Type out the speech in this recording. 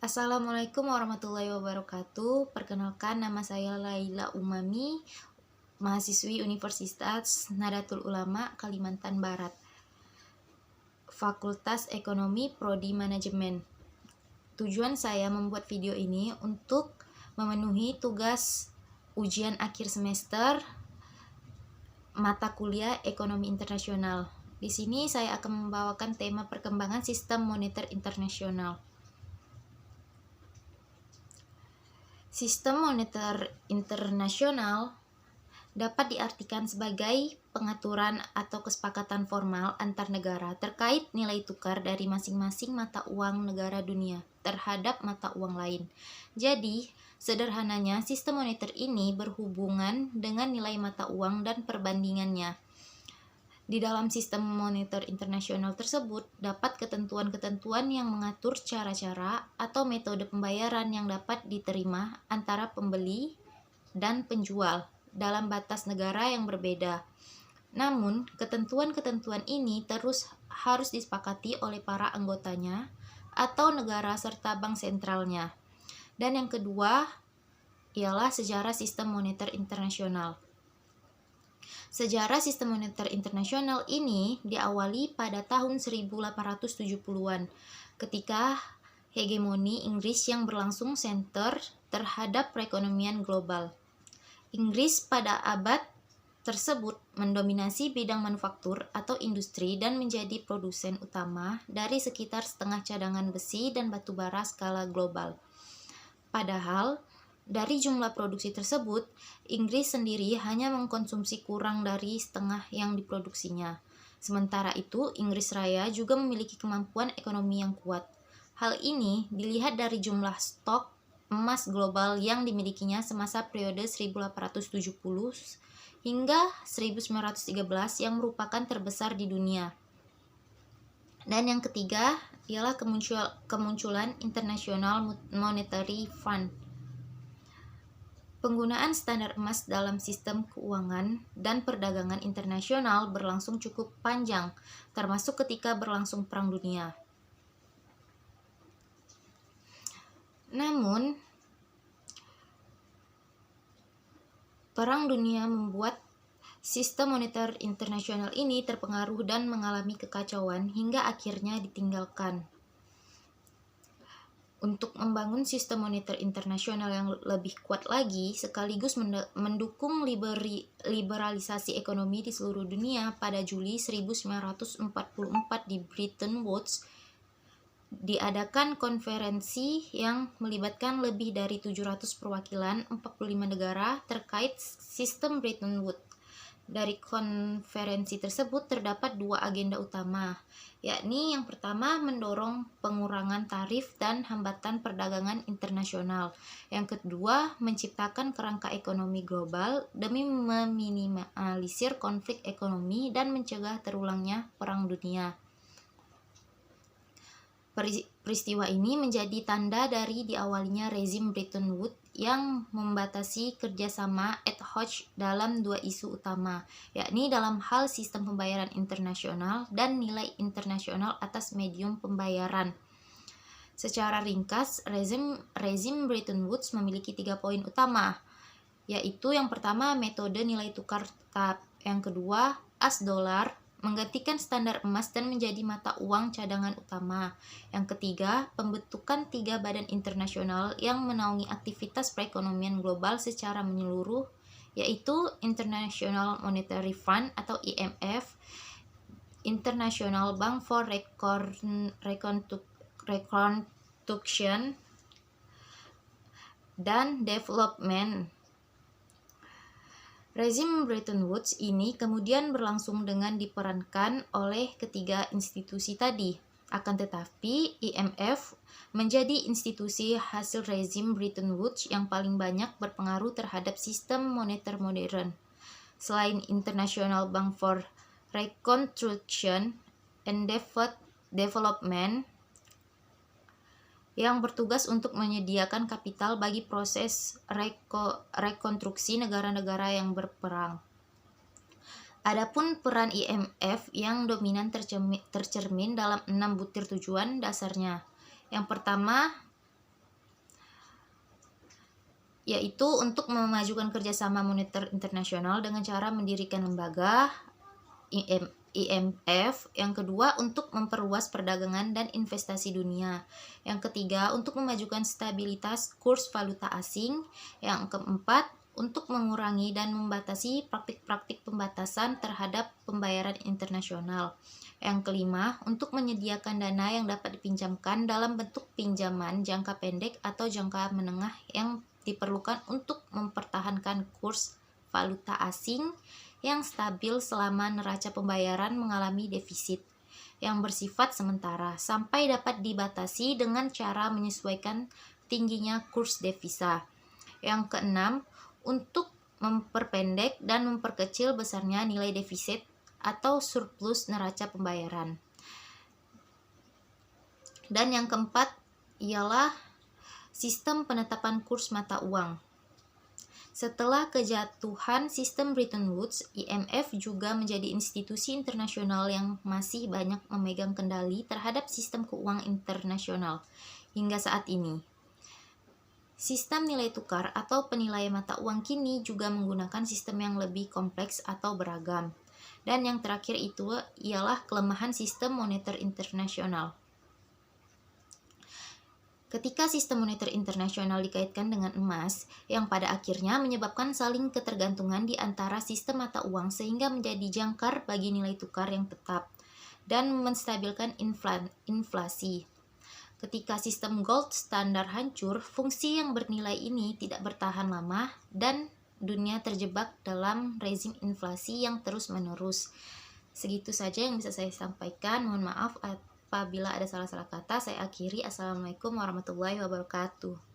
Assalamualaikum warahmatullahi wabarakatuh. Perkenalkan, nama saya Laila Umami, mahasiswi Universitas Nahdlatul Ulama Kalimantan Barat, Fakultas Ekonomi Prodi Manajemen. Tujuan saya membuat video ini untuk memenuhi tugas ujian akhir semester mata kuliah Ekonomi Internasional. Di sini saya akan membawakan tema perkembangan sistem moneter internasional. Sistem moneter internasional dapat diartikan sebagai pengaturan atau kesepakatan formal antar negara terkait nilai tukar dari masing-masing mata uang negara dunia terhadap mata uang lain. Jadi, sederhananya sistem moneter ini berhubungan dengan nilai mata uang dan perbandingannya. Di dalam sistem moneter internasional tersebut, dapat ketentuan-ketentuan yang mengatur cara-cara atau metode pembayaran yang dapat diterima antara pembeli dan penjual dalam batas negara yang berbeda. Namun, ketentuan-ketentuan ini terus harus disepakati oleh para anggotanya atau negara serta bank sentralnya. Dan yang kedua ialah sejarah sistem moneter internasional. Sejarah sistem moneter internasional ini diawali pada tahun 1870-an ketika hegemoni Inggris yang berlangsung senter terhadap perekonomian global. Inggris pada abad tersebut mendominasi bidang manufaktur atau industri dan menjadi produsen utama dari sekitar setengah cadangan besi dan batu bara skala global. Padahal, dari jumlah produksi tersebut, Inggris sendiri hanya mengkonsumsi kurang dari setengah yang diproduksinya. Sementara itu, Inggris Raya juga memiliki kemampuan ekonomi yang kuat. Hal ini dilihat dari jumlah stok emas global yang dimilikinya semasa periode 1870 hingga 1913 yang merupakan terbesar di dunia. Dan yang ketiga ialah kemunculan International Monetary Fund. Penggunaan standar emas dalam sistem keuangan dan perdagangan internasional berlangsung cukup panjang, termasuk ketika berlangsung Perang Dunia. Namun, Perang Dunia membuat sistem moneter internasional ini terpengaruh dan mengalami kekacauan hingga akhirnya ditinggalkan. Untuk membangun sistem moneter internasional yang lebih kuat lagi, sekaligus mendukung liberalisasi ekonomi di seluruh dunia, pada Juli 1944 di Bretton Woods diadakan konferensi yang melibatkan lebih dari 700 perwakilan 45 negara terkait sistem Bretton Woods. Dari konferensi tersebut terdapat dua agenda utama, yakni yang pertama mendorong pengurangan tarif dan hambatan perdagangan internasional. Yang kedua, menciptakan kerangka ekonomi global demi meminimalisir konflik ekonomi dan mencegah terulangnya Perang Dunia. Peristiwa ini menjadi tanda dari diawalinya rezim Bretton Woods yang membatasi kerjasama ad hoc dalam dua isu utama, yakni dalam hal sistem pembayaran internasional dan nilai internasional atas medium pembayaran. Secara ringkas, rezim Bretton Woods memiliki 3 poin utama, yaitu yang pertama metode nilai tukar tetap, yang kedua as dolar menggantikan standar emas dan menjadi mata uang cadangan utama. Yang ketiga, pembentukan 3 badan internasional yang menaungi aktivitas perekonomian global secara menyeluruh, yaitu International Monetary Fund atau IMF, International Bank for Reconstruction dan Development. Rezim Bretton Woods ini kemudian berlangsung dengan diperankan oleh ketiga institusi tadi. Akan tetapi, IMF menjadi institusi hasil rezim Bretton Woods yang paling banyak berpengaruh terhadap sistem moneter modern. Selain International Bank for Reconstruction and Development, yang bertugas untuk menyediakan kapital bagi proses rekonstruksi negara-negara yang berperang. Adapun peran IMF yang dominan tercermin dalam 6 butir tujuan dasarnya. Yang pertama, yaitu untuk memajukan kerjasama moneter internasional dengan cara mendirikan lembaga IMF. Yang kedua, untuk memperluas perdagangan dan investasi dunia. Yang ketiga, untuk memajukan stabilitas kurs valuta asing. Yang keempat, untuk mengurangi dan membatasi praktik-praktik pembatasan terhadap pembayaran internasional. Yang kelima, untuk menyediakan dana yang dapat dipinjamkan dalam bentuk pinjaman jangka pendek atau jangka menengah yang diperlukan untuk mempertahankan kurs valuta asing yang stabil selama neraca pembayaran mengalami defisit yang bersifat sementara sampai dapat dibatasi dengan cara menyesuaikan tingginya kurs devisa. Yang keenam, untuk memperpendek dan memperkecil besarnya nilai defisit atau surplus neraca pembayaran. Dan yang keempat ialah sistem penetapan kurs mata uang. Setelah kejatuhan sistem Bretton Woods, IMF juga menjadi institusi internasional yang masih banyak memegang kendali terhadap sistem keuangan internasional hingga saat ini. Sistem nilai tukar atau penilaian mata uang kini juga menggunakan sistem yang lebih kompleks atau beragam. Dan yang terakhir itu ialah kelemahan sistem moneter internasional. Ketika sistem moneter internasional dikaitkan dengan emas, yang pada akhirnya menyebabkan saling ketergantungan di antara sistem mata uang sehingga menjadi jangkar bagi nilai tukar yang tetap dan menstabilkan inflasi. Ketika sistem gold standar hancur, fungsi yang bernilai ini tidak bertahan lama dan dunia terjebak dalam rezim inflasi yang terus-menerus. Segitu saja yang bisa saya sampaikan. Mohon maaf apabila ada salah-salah kata. Saya akhiri. Assalamualaikum warahmatullahi wabarakatuh.